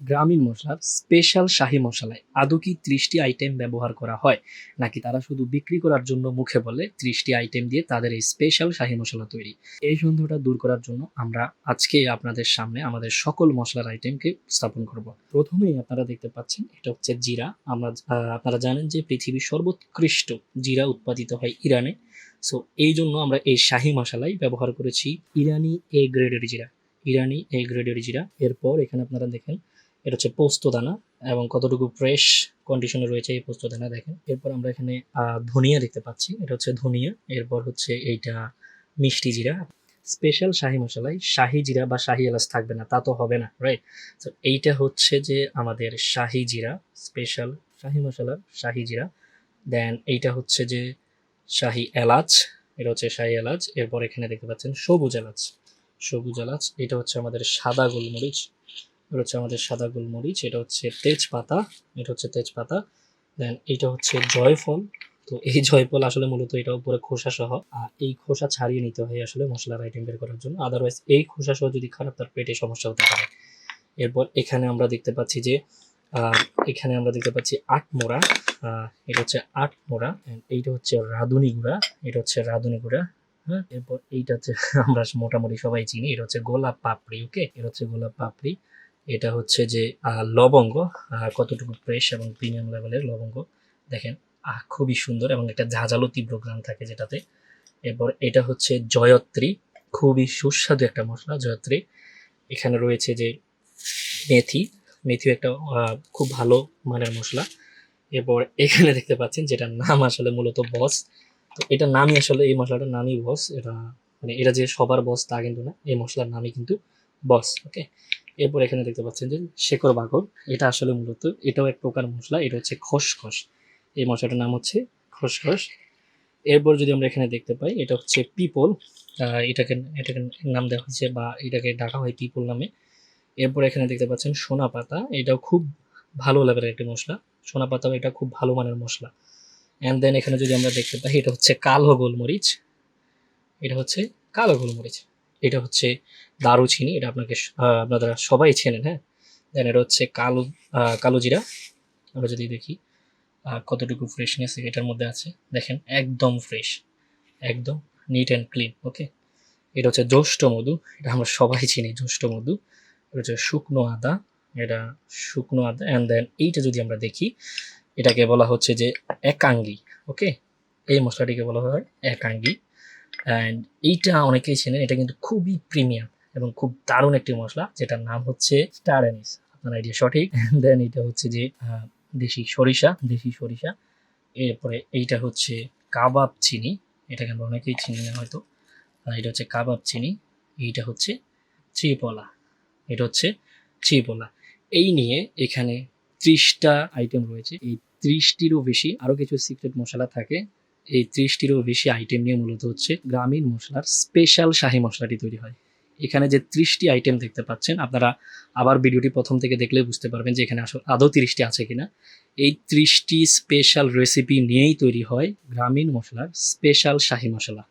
গ্রামীণ মশলার স্পেশাল শাহী মশলায় আদৌ কি 30টি আইটেম ব্যবহার করা হয়, নাকি তারা শুধু বিক্রি করার জন্য মুখে বলে 30টি আইটেম দিয়ে তাদের এই স্পেশাল শাহী মশলা তৈরি? এই সন্দেহটা দূর করার জন্য আমরা আজকে আপনাদের সামনে আমাদের সকল মশলার আইটেমকে স্থাপন করব। প্রথমেই আপনারা দেখতে পাচ্ছেন এটা হচ্ছে জিরা। আপনারা জানেন যে পৃথিবীর সর্বোৎকৃষ্ট জিরা উৎপাদিত হয় ইরানে। সো এই জন্য আমরা এই শাহী মশলাই ব্যবহার করেছি ইরানি এ গ্রেডের জিরা। ইরানি এই গ্রেডের জিরা। এরপর এখানে আপনারা দেখেন এটা হচ্ছে পোস্ত দানা, এবং কতটুকু ফ্রেশ কন্ডিশনে রয়েছে এই পোস্ত দানা দেখেন। এরপর আমরা এখানে ধনিয়া দেখতে পাচ্ছি, এটা হচ্ছে ধনিয়া। এরপর হচ্ছে এইটা মিষ্টি জিরা। স্পেশাল শাহী মশলায় শাহী জিরা বা শাহী এলাচ থাকবে না, তা তো হবে না, রাইট? তো এইটা হচ্ছে যে আমাদের শাহী জিরা, স্পেশাল শাহী মশলার শাহী জিরা। দেন এইটা হচ্ছে যে শাহী এলাচ, এটা হচ্ছে শাহী এলাচ। এরপর এখানে দেখতে পাচ্ছেন সবুজ এলাচ। সবুজ এলাচ, এটা হচ্ছে আমাদের সাদা গোলমরিচ। এটা হচ্ছে আমাদের সাদা গোলমরিচ। এটা হচ্ছে তেজপাতা, এটা হচ্ছে তেজপাতা। দেন এইটা হচ্ছে জয়ফল। তো এই জয়ফল আসলে মূলত এটা উপরে খোসা সহ, আর এই খোসা ছাড়িয়ে নিতে হয় আসলে মশলার আইটেম বের করার জন্য, আদারওয়াইজ এই খোসা সহ যদি খান আপনার পেটে সমস্যা হতে পারে। এরপর এখানে আমরা দেখতে পাচ্ছি যে এখানে আমরা দেখতে পাচ্ছি আটমোড়া। এটা হচ্ছে আটমোড়া। এইটা হচ্ছে রাঁধুনি গুঁড়া, এটা হচ্ছে রাঁধুনি গুঁড়া। হ্যাঁ, এরপর এইটা হচ্ছে আমরা মোটামুটি সবাই চিনি, এটা হচ্ছে গোলাপ পাপড়ি। ওকে, এটা হচ্ছে গোলাপ পাপড়ি। এটা হচ্ছে যে লবঙ্গ, কতটুকু ফ্রেশ এবং প্রিমিয়াম লেভেলের লবঙ্গ দেখেন। খুবই সুন্দর এবং একটা ঝাঁঝালো তীব্র ঘ্রাণ থাকে যেটাতে। এরপর এটা হচ্ছে জয়ত্রী, খুবই সুস্বাদু একটা মশলা জয়ত্রী। এখানে রয়েছে যে মেথি, মেথিও একটা খুব ভালো মানের মশলা। এরপর এখানে দেখতে পাচ্ছেন যেটার নাম আসলে মূলত বস। তো এটার নামই আসলে, এই মশলাটার নামই বস। এটা মানে এটা যে সবার বস তা কিন্তু না, এই মশলার নামই কিন্তু বস। ওকে, এরপর এখানে দেখতে পাচ্ছেন যে শেকড় বাকড়। এটা আসলে মূলত এটাও এক প্রকার মশলা, এটা হচ্ছে খসখস। এই মশলাটার নাম হচ্ছে খসখস। এরপর যদি আমরা এখানে দেখতে পাই এটা হচ্ছে পিপল। এটাকে এটাকে নাম দেওয়া হয়েছে বা এটাকে ডাকা হয় পিপল নামে। এরপর এখানে দেখতে পাচ্ছেন সোনা পাতা, এটাও খুব ভালো লেভেলের একটি মশলা। সোনা পাতাও এটা খুব ভালো মানের মশলা। অ্যান্ড দেন এখানে যদি আমরা দেখতে পাই এটা হচ্ছে কালো গোলমরিচ। এটা হচ্ছে কালো গোলমরিচ। এটা হচ্ছে দারুচিনি, এটা আপনারা সবাই চেনেন। হ্যাঁ, দেন এটা হচ্ছে কালো জিরা। আমরা যদি দেখি কতটুকু ফ্রেশনেস এটার মধ্যে আছে দেখেন, একদম ফ্রেশ, একদম নিট অ্যান্ড ক্লিন। ওকে, এটা হচ্ছে জ্যৈষ্ঠ মধু, এটা আমরা সবাই চিনি জ্যৈষ্ঠ মধু। এটা হচ্ছে শুকনো আদা, এটা শুকনো আদা। অ্যান্ড দেন এইটা যদি আমরা দেখি এটাকে বলা হচ্ছে যে একাঙ্গি। ওকে, এই মশলাটিকে বলা হয় একাঙ্গি। অ্যান্ড এইটা অনেকেই চেনেন, এটা কিন্তু খুবই প্রিমিয়াম এবং খুব দারুণ একটি মশলা, যেটার নাম হচ্ছে স্টার অ্যানিস। আপনার আইডিয়া সঠিক। দেন এটা হচ্ছে যে দেশি সরিষা, দেশি সরিষা। এরপরে এইটা হচ্ছে কাবাব চিনি, এটাকে আমরা অনেকেই চিনি না হয়তো। এটা হচ্ছে কাবাব চিনি। এইটা হচ্ছে ত্রিপলা, এটা হচ্ছে ত্রিপলা। এই নিয়ে এখানে 30টা আইটেম রয়েছে। এই 30টিরও বেশি আরও কিছু সিক্রেট মশলা থাকে। এই 30টিরও বেশি আইটেম নিয়ে মূলত হচ্ছে গ্রামীণ মশলার স্পেশাল শাহী মশলাটি তৈরি হয়। এখানে যে 30টি আইটেম দেখতে পাচ্ছেন, আপনারা আবার ভিডিওটি প্রথম থেকে দেখলে বুঝতে পারবেন যে এখানে আসলে আদৌ 30টি আছে কিনা। এই 30টি স্পেশাল রেসিপি নিয়েই তৈরি হয় গ্রামীণ মশলার স্পেশাল শাহী মশলা।